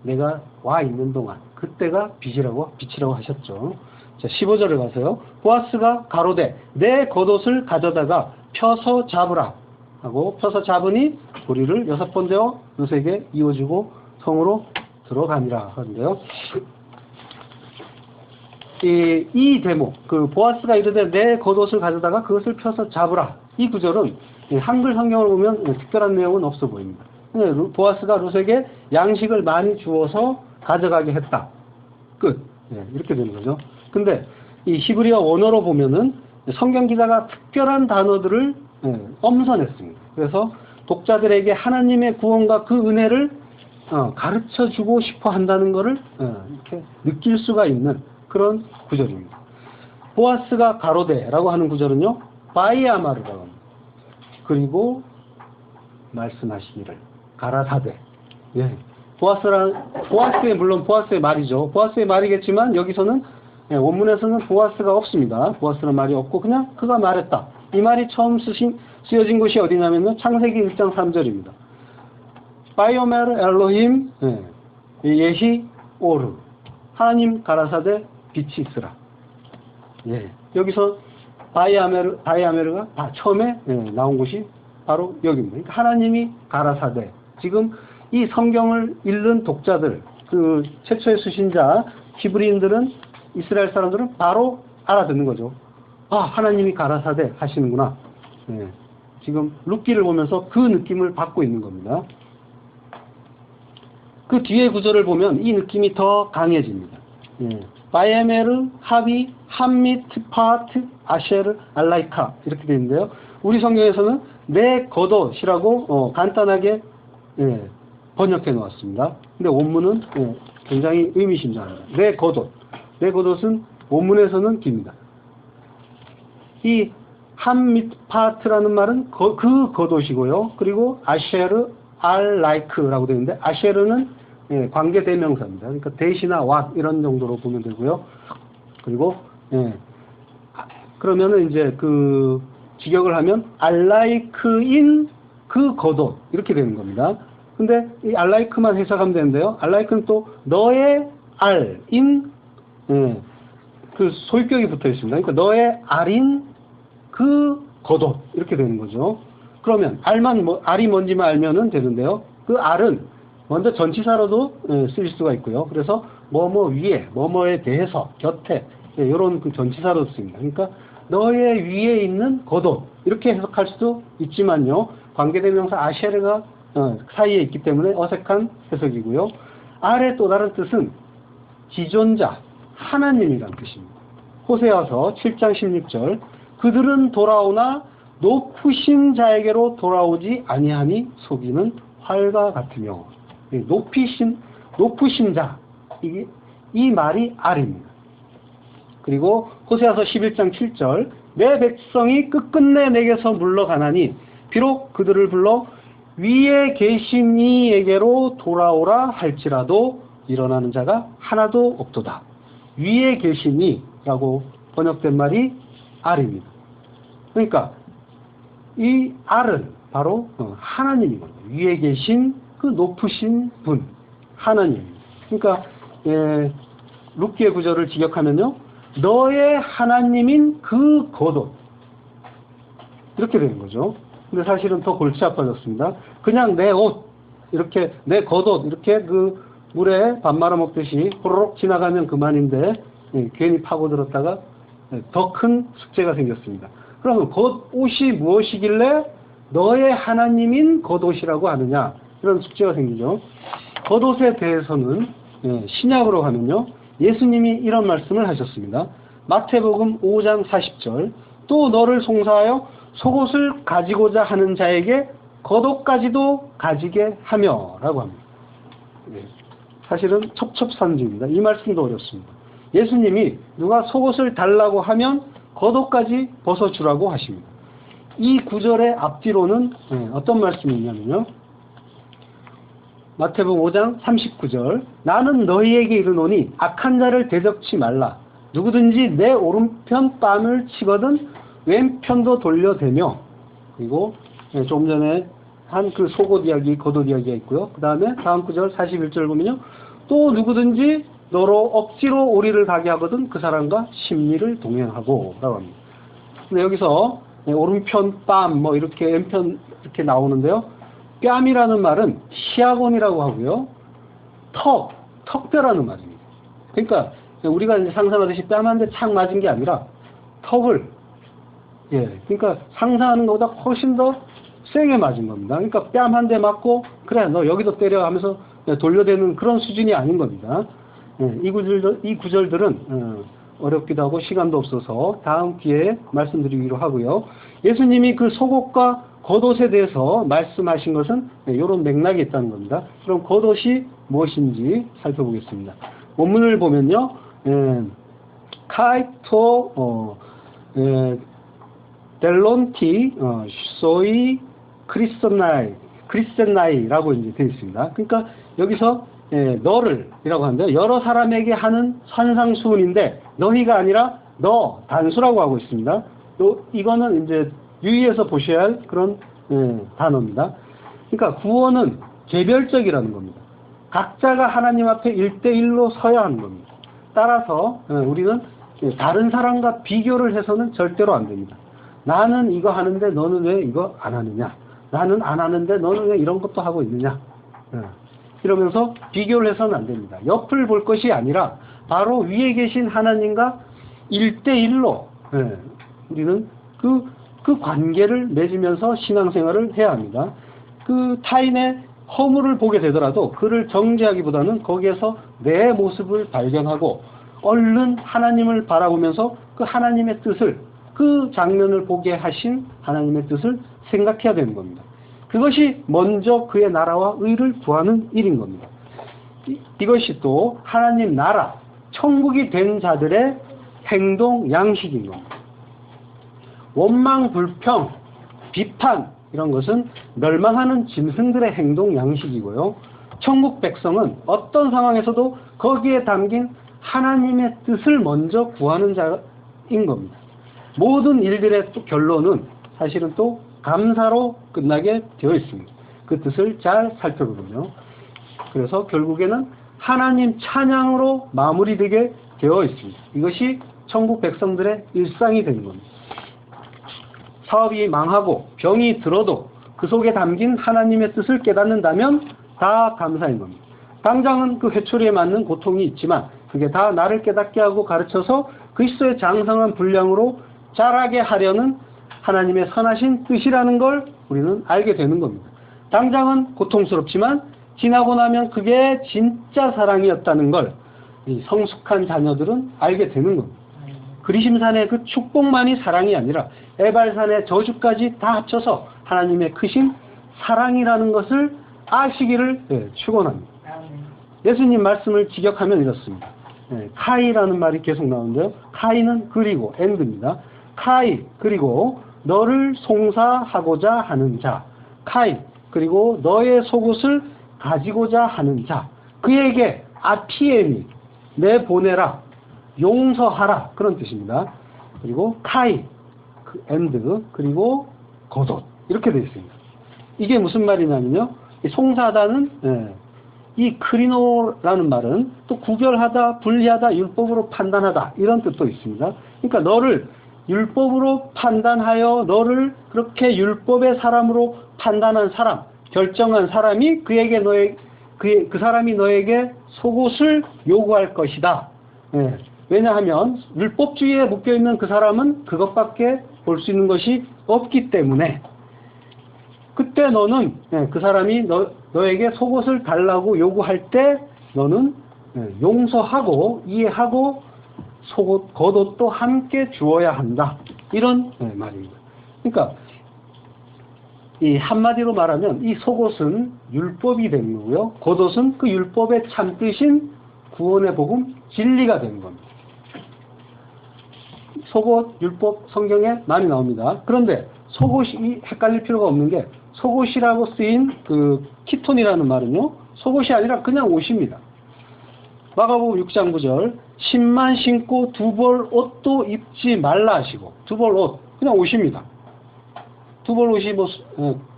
내가 와 있는 동안 그때가 빛이라고 하셨죠. 자, 15절을 가세요. 보아스가 가로되 내 겉옷을 가져다가 펴서 잡으라 하고 펴서 잡으니 고리를 6번 되어 룻에게 이어주고 성으로 들어가니라 하는데요. 이 대목, 그 보아스가 이르되 내 겉옷을 가져다가 그것을 펴서 잡으라. 이 구절은 한글 성경을 보면 특별한 내용은 없어 보입니다. 보아스가 룻에게 양식을 많이 주어서 가져가게 했다. 끝. 이렇게 되는 거죠. 근데 이 히브리어 원어로 보면은 성경 기자가 특별한 단어들을 엄선했습니다. 그래서 독자들에게 하나님의 구원과 그 은혜를 가르쳐 주고 싶어 한다는 것을 이렇게 느낄 수가 있는 그런 구절입니다. 보아스가 가로되라고 하는 구절은요, 바이아마르라고 합니다. 그리고 말씀하시기를 가라사대. 물론 보아스의 말이죠. 보아스의 말이겠지만 여기서는 원문에서는 보아스가 없습니다. 보아스는 말이 없고 그냥 그가 말했다. 이 말이 처음 쓰여진 곳이 어디냐면요, 창세기 1장 3절입니다. 바이오메르 엘로힘 예히 오르 하나님 가라사대 빛이 있으라. 여기서 바이아메르가 처음에 나온 곳이 바로 여기입니다. 그러니까 하나님이 가라사대. 지금 이 성경을 읽는 독자들, 그 최초의 수신자 히브리인들은, 이스라엘 사람들은 바로 알아듣는 거죠. 아, 하나님이 가라사대 하시는구나. 지금 룻기를 보면서 그 느낌을 받고 있는 겁니다. 그 뒤에 구절을 보면 이 느낌이 더 강해집니다. 바이에메르, 하비, 함밋, 파트, 아셰르, 알라이카 이렇게 되어 있는데요. 우리 성경에서는 내 겉옷이라고 간단하게 번역해 놓았습니다. 근데 원문은 굉장히 의미심장합니다. 내 겉옷. 내 겉옷은 원문에서는 깁니다. 이 함밋 파트라는 말은 그 겉옷이고요. 그리고 아셰르, 알라이크라고 되어 있는데 아셰르는 관계대명사입니다. 그러니까 대시나 왓 이런 정도로 보면 되고요. 그리고 그러면은 이제 그 직역을 하면 알라이크인 그 겉옷 이렇게 되는 겁니다. 근데 이 알라이크만 해석하면 되는데요. 알라이크는 또 너의 알인 그 소유격이 붙어 있습니다. 그러니까 너의 알인 그 겉옷 이렇게 되는 거죠. 그러면 알이 뭔지만 알면은 되는데요. 그 알은 먼저 전치사로도 쓰일 수가 있고요. 그래서 뭐뭐 위에, 뭐뭐에 대해서, 곁에 이런 그 전치사로 씁니다. 그러니까 너의 위에 있는 겉옷 이렇게 해석할 수도 있지만요. 관계대명사 아셰르가 사이에 있기 때문에 어색한 해석이고요. 알의 또 다른 뜻은 지존자, 하나님이란 뜻입니다. 호세아서 7장 16절 그들은 돌아오나 높으신 자에게로 돌아오지 아니하니 속이는 활과 같으며 높으신 자 이 말이 알입니다. 그리고 호세아서 11장 7절 내 백성이 끝끝내 내게서 물러가나니 비록 그들을 불러 위에 계신 이에게로 돌아오라 할지라도 일어나는 자가 하나도 없도다. 위에 계신 이라고 번역된 말이 알입니다. 그러니까 이 알은 바로 하나님이거든요. 위에 계신 그 높으신 분 하나님입니다. 그러니까 룻기의 구절을 직역하면요, 너의 하나님인 그 겉옷 이렇게 되는 거죠. 근데 사실은 더 골치 아파졌습니다. 그냥 내 옷 이렇게 내 겉옷 이렇게 그 물에 밥 말아 먹듯이 호로록 지나가면 그만인데 괜히 파고들었다가 더 큰 숙제가 생겼습니다. 그러면 겉옷이 무엇이길래 너의 하나님인 겉옷이라고 하느냐, 이런 숙제가 생기죠. 겉옷에 대해서는 신약으로 가면요, 예수님이 이런 말씀을 하셨습니다. 마태복음 5장 40절 또 너를 송사하여 속옷을 가지고자 하는 자에게 겉옷까지도 가지게 하며 라고 합니다. 사실은 첩첩산중입니다. 이 말씀도 어렵습니다. 예수님이 누가 속옷을 달라고 하면 겉옷까지 벗어주라고 하십니다. 이 구절의 앞뒤로는 어떤 말씀이 있냐면요, 마태복음 5장 39절 나는 너희에게 이르노니 악한 자를 대적치 말라. 누구든지 내 오른편 뺨을 치거든 왼편도 돌려대며, 그리고 조금 전에 한 그 속옷 이야기, 겉옷 이야기가 있고요. 그 다음에 다음 구절 41절 보면요, 또 누구든지 너로 억지로 오리를 가게 하거든 그 사람과 심리를 동행하고 라고 합니다. 근데 여기서 오른편 뺨 뭐 이렇게 왼편 이렇게 나오는데요, 뺨이라는 말은 시아곤이라고 하고요, 턱뼈라는 말입니다. 그러니까 우리가 이제 상상하듯이 뺨 한 대 착 맞은 게 아니라 턱을, 그러니까 상상하는 것보다 훨씬 더 세게 맞은 겁니다. 그러니까 뺨 한 대 맞고 그래 너 여기도 때려 하면서 돌려대는 그런 수준이 아닌 겁니다. 이 구절들은 어렵기도 하고 시간도 없어서 다음 기회에 말씀드리기로 하고요. 예수님이 그 속옷과 겉옷에 대해서 말씀하신 것은 이런 맥락이 있다는 겁니다. 그럼 겉옷이 무엇인지 살펴보겠습니다. 원문을 보면요, 카이토 델론티 소이 크리스나이라고 이제 되어 있습니다. 그러니까 여기서 너를 이라고 하는데 여러 사람에게 하는 산상수훈인데 너희가 아니라 너 단수라고 하고 있습니다. 이거는 이제 유의해서 보셔야 할 그런 단어입니다. 그러니까 구원은 개별적이라는 겁니다. 각자가 하나님 앞에 1대1로 서야 하는 겁니다. 따라서 우리는 다른 사람과 비교를 해서는 절대로 안 됩니다. 나는 이거 하는데 너는 왜 이거 안 하느냐? 나는 안 하는데 너는 왜 이런 것도 하고 있느냐? 이러면서 비교를 해서는 안 됩니다. 옆을 볼 것이 아니라 바로 위에 계신 하나님과 1대1로 우리는 그 관계를 맺으면서 신앙생활을 해야 합니다. 그 타인의 허물을 보게 되더라도 그를 정죄하기보다는 거기에서 내 모습을 발견하고 얼른 하나님을 바라보면서 그 하나님의 뜻을, 그 장면을 보게 하신 하나님의 뜻을 생각해야 되는 겁니다. 그것이 먼저 그의 나라와 의를 구하는 일인 겁니다. 이것이 또 하나님 나라, 천국이 된 자들의 행동 양식인 겁니다. 원망, 불평, 비판 이런 것은 멸망하는 짐승들의 행동 양식이고요. 천국 백성은 어떤 상황에서도 거기에 담긴 하나님의 뜻을 먼저 구하는 자인 겁니다. 모든 일들의 또 결론은 사실은 또 감사로 끝나게 되어 있습니다. 그 뜻을 잘 살펴보면요. 그래서 결국에는 하나님 찬양으로 마무리되게 되어 있습니다. 이것이 천국 백성들의 일상이 되는 겁니다. 사업이 망하고 병이 들어도 그 속에 담긴 하나님의 뜻을 깨닫는다면 다 감사인 겁니다. 당장은 그 회초리에 맞는 고통이 있지만 그게 다 나를 깨닫게 하고 가르쳐서 그리스도의 장성한 분량으로 자라게 하려는 하나님의 선하신 뜻이라는 걸 우리는 알게 되는 겁니다. 당장은 고통스럽지만 지나고 나면 그게 진짜 사랑이었다는 걸 이 성숙한 자녀들은 알게 되는 겁니다. 그리심산의 그 축복만이 사랑이 아니라 에발산의 저주까지 다 합쳐서 하나님의 크신 사랑이라는 것을 아시기를 축원합니다. 예수님 말씀을 직역하면 이렇습니다. 카이라는 말이 계속 나오는데요. 카이는 그리고 and입니다. 카이 그리고 너를 송사하고자 하는 자, 카이 그리고 너의 속옷을 가지고자 하는 자, 그에게 아피에미 내보내라, 용서하라, 그런 뜻입니다. 그리고 카이 and 그리고 겉옷, 이렇게 되어 있습니다. 이게 무슨 말이냐면요, 송사하다는 이 크리노라는 말은 또 구별하다, 분리하다, 율법으로 판단하다, 이런 뜻도 있습니다. 그러니까 너를 율법으로 판단하여 너를 그렇게 율법의 사람으로 판단한 사람, 결정한 사람이 그 사람이 너에게 속옷을 요구할 것이다. 왜냐하면 율법주의에 묶여있는 그 사람은 그것밖에 볼 수 있는 것이 없기 때문에, 그때 너는 그 사람이 너에게 속옷을 달라고 요구할 때 너는 용서하고 이해하고 속옷, 겉옷도 함께 주어야 한다. 이런 말입니다. 그러니까 이 한마디로 말하면 이 속옷은 율법이 되는 거고요. 겉옷은 그 율법의 참뜻인 구원의 복음, 진리가 되는 겁니다. 속옷, 율법, 성경에 많이 나옵니다. 그런데 속옷이 헷갈릴 필요가 없는 게, 속옷이라고 쓰인 그 키톤이라는 말은요, 속옷이 아니라 그냥 옷입니다. 마가복음 6장 9절, 신만 신고 두 벌 옷도 입지 말라 하시고, 두 벌 옷, 그냥 옷입니다. 두 벌 옷이 뭐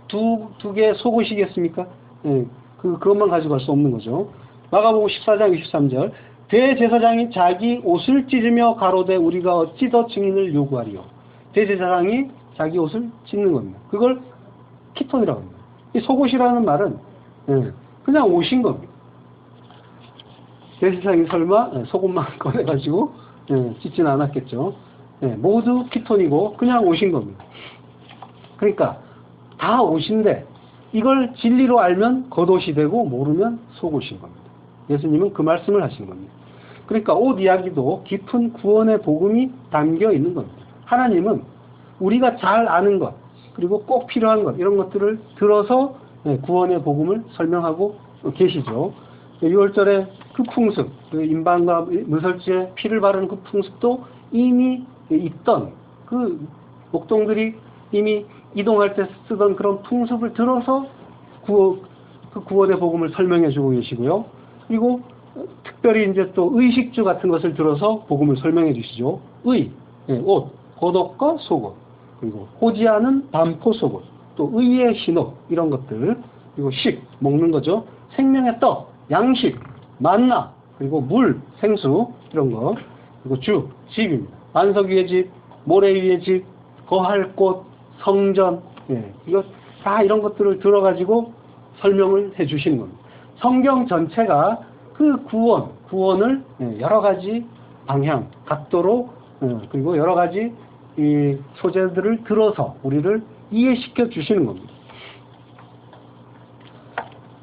두 개 속옷이겠습니까? 그것만 가지고 갈 수 없는 거죠. 마가복음 14장 23절, 대제사장이 자기 옷을 찢으며 가로되 우리가 어찌 더 증인을 요구하리요. 대제사장이 자기 옷을 찢는 겁니다. 그걸 키톤이라고 합니다. 이 속옷이라는 말은 그냥 옷인 겁니다. 대제사장이 설마 속옷만 꺼내가지고 찢지는 않았겠죠. 모두 키톤이고 그냥 옷인 겁니다. 그러니까 다 옷인데 이걸 진리로 알면 겉옷이 되고 모르면 속옷인 겁니다. 예수님은 그 말씀을 하신 겁니다. 그러니까 옷 이야기도 깊은 구원의 복음이 담겨 있는 겁니다. 하나님은 우리가 잘 아는 것, 그리고 꼭 필요한 것, 이런 것들을 들어서 구원의 복음을 설명하고 계시죠. 6월절에 그 풍습, 그 임방과 문설주에 피를 바르는 그 풍습도 이미 있던, 그 목동들이 이미 이동할 때 쓰던 그런 풍습을 들어서 그 구원의 복음을 설명해 주고 계시고요. 그리고 특별히 이제 또 의식주 같은 것을 들어서 복음을 설명해 주시죠. 옷, 겉옷과 속옷, 그리고 호지하는 반포 속옷, 또 의의 흰옷, 이런 것들, 그리고 식, 먹는 거죠. 생명의 떡, 양식, 만나, 그리고 물, 생수, 이런 거, 그리고 주, 집입니다. 반석 위의 집, 모래 위의 집, 거할 곳, 성전, 이거 다 이런 것들을 들어가지고 설명을 해 주시는 겁니다. 성경 전체가 그 구원을 여러 가지 방향, 각도로, 그리고 여러 가지 이 소재들을 들어서 우리를 이해시켜 주시는 겁니다.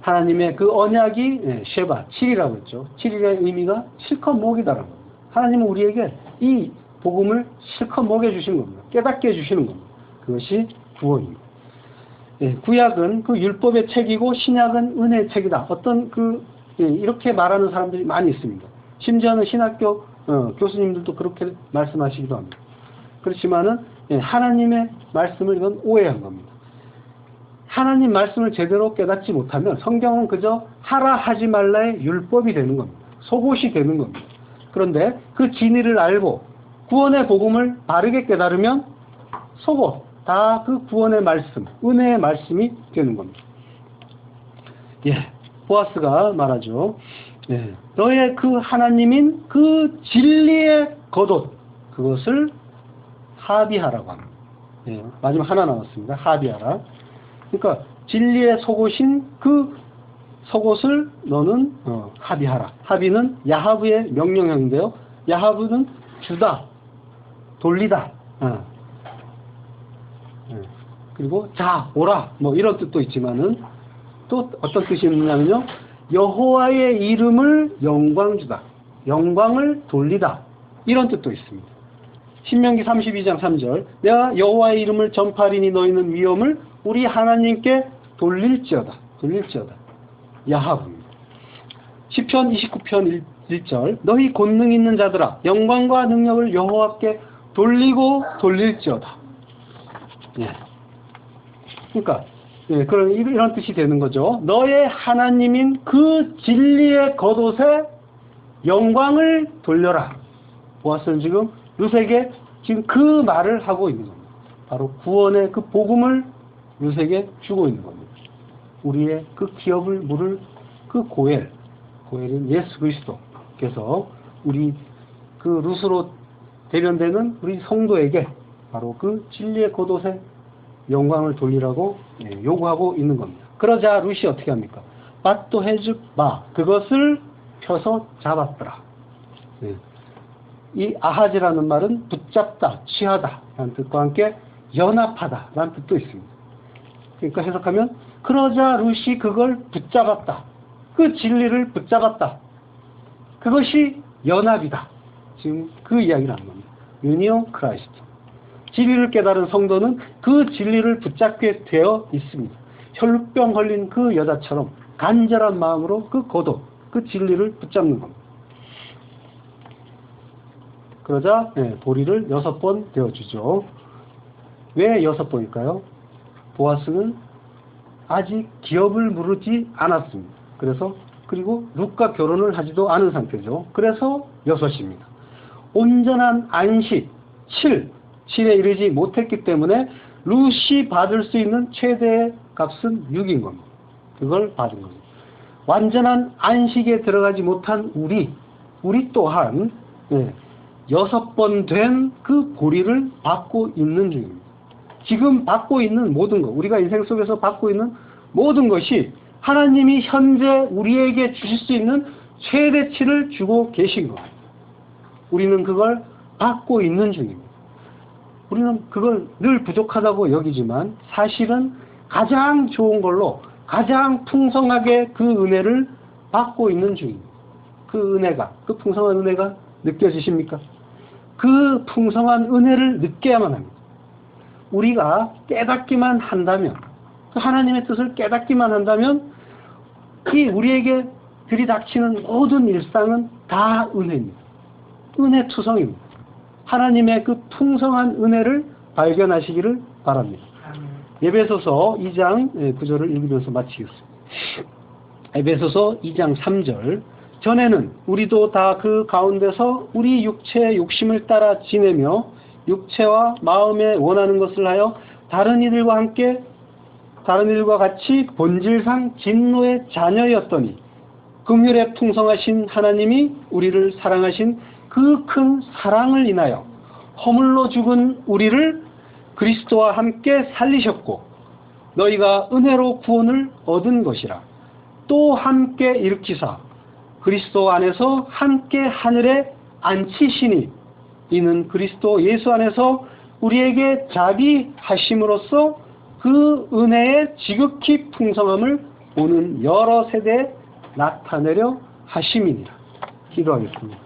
하나님의 그 언약이 쉐바, 7이라고 했죠. 7일의 의미가 실컷 먹이다라는 겁니다. 하나님은 우리에게 이 복음을 실컷 먹여주시는 겁니다. 깨닫게 해주시는 겁니다. 그것이 구원입니다. 구약은 그 율법의 책이고 신약은 은혜의 책이다. 어떤 이렇게 말하는 사람들이 많이 있습니다. 심지어는 신학교 교수님들도 그렇게 말씀하시기도 합니다. 그렇지만은 하나님의 말씀을 이건 오해한 겁니다. 하나님 말씀을 제대로 깨닫지 못하면 성경은 그저 하라 하지 말라의 율법이 되는 겁니다. 속옷이 되는 겁니다. 그런데 그 진리를 알고 구원의 복음을 바르게 깨달으면 속옷, 다 그 구원의 말씀, 은혜의 말씀이 되는 겁니다. 보아스가 말하죠. 너의 그 하나님인 그 진리의 겉옷, 그것을 하비하라고 합니다. 마지막 하나 남았습니다. 하비하라. 그러니까 진리의 속옷인 그 속옷을 너는 하비하라. 하비는 야하브의 명령형인데요. 야하브는 주다, 돌리다. 그리고 자, 오라. 뭐 이런 뜻도 있지만은 또 어떤 뜻이 있느냐면요. 여호와의 이름을 영광 주다. 영광을 돌리다. 이런 뜻도 있습니다. 신명기 32장 3절. 내가 여호와의 이름을 전파하리니 너희는 위엄을 우리 하나님께 돌릴지어다. 돌릴지어다. 야하브입니다. 시편 29편 1절 너희 권능 있는 자들아 영광과 능력을 여호와께 돌리고 돌릴지어다. 예. 그러니까 그런 이런 뜻이 되는 거죠. 너의 하나님인 그 진리의 겉옷에 영광을 돌려라. 보아스는 지금 룻에게 지금 그 말을 하고 있는 겁니다. 바로 구원의 그 복음을 룻에게 주고 있는 겁니다. 우리의 그 기업을 물을 그 고엘은 예수 그리스도께서 우리 그 룻으로 대변되는 우리 성도에게 바로 그 진리의 겉옷에 영광을 돌리라고 요구하고 있는 겁니다. 그러자 룻이 어떻게 합니까? 밭도 해줍마 그것을 펴서 잡았더라. 이 아하지라는 말은 붙잡다, 취하다 라는 뜻과 함께 연합하다 라는 뜻도 있습니다. 그러니까 해석하면 그러자 룻이 그걸 붙잡았다. 그 진리를 붙잡았다. 그것이 연합이다. 지금 그 이야기를 하는 겁니다. 유니온 크라이스트. 진리를 깨달은 성도는 그 진리를 붙잡게 되어 있습니다. 혈루병 걸린 그 여자처럼 간절한 마음으로 그 겉옷, 그 진리를 붙잡는 겁니다. 그러자 보리를 6번 되어주죠. 왜 6번일까요? 보아스는 아직 기업을 무르지 않았습니다. 그리고 룻과 결혼을 하지도 않은 상태죠. 그래서 6입니다. 온전한 안식, 7에 이르지 못했기 때문에 룻이 받을 수 있는 최대의 값은 6인 겁니다. 그걸 받은 겁니다. 완전한 안식에 들어가지 못한 우리 또한 6번 된 그 보리를 받고 있는 중입니다. 지금 받고 있는 모든 것, 우리가 인생 속에서 받고 있는 모든 것이 하나님이 현재 우리에게 주실 수 있는 최대치를 주고 계신 거예요. 우리는 그걸 받고 있는 중입니다. 우리는 그걸 늘 부족하다고 여기지만 사실은 가장 좋은 걸로 가장 풍성하게 그 은혜를 받고 있는 중입니다. 그 풍성한 은혜가 느껴지십니까? 그 풍성한 은혜를 느껴야만 합니다. 우리가 깨닫기만 한다면, 그 하나님의 뜻을 깨닫기만 한다면 이 우리에게 들이닥치는 모든 일상은 다 은혜입니다. 은혜 투성입니다. 하나님의 그 풍성한 은혜를 발견하시기를 바랍니다. 에베소서 2장 9절을 읽으면서 마치겠습니다. 에베소서 2장 3절 전에는 우리도 다 그 가운데서 우리 육체의 욕심을 따라 지내며 육체와 마음에 원하는 것을 하여 다른 이들과 같이 본질상 진노의 자녀였더니 긍휼에 풍성하신 하나님이 우리를 사랑하신 그 큰 사랑을 인하여 허물로 죽은 우리를 그리스도와 함께 살리셨고 너희가 은혜로 구원을 얻은 것이라. 또 함께 일으키사 그리스도 안에서 함께 하늘에 앉히시니 이는 그리스도 예수 안에서 우리에게 자비하심으로써 그 은혜의 지극히 풍성함을 오는 여러 세대에 나타내려 하심이니라. 기도하겠습니다.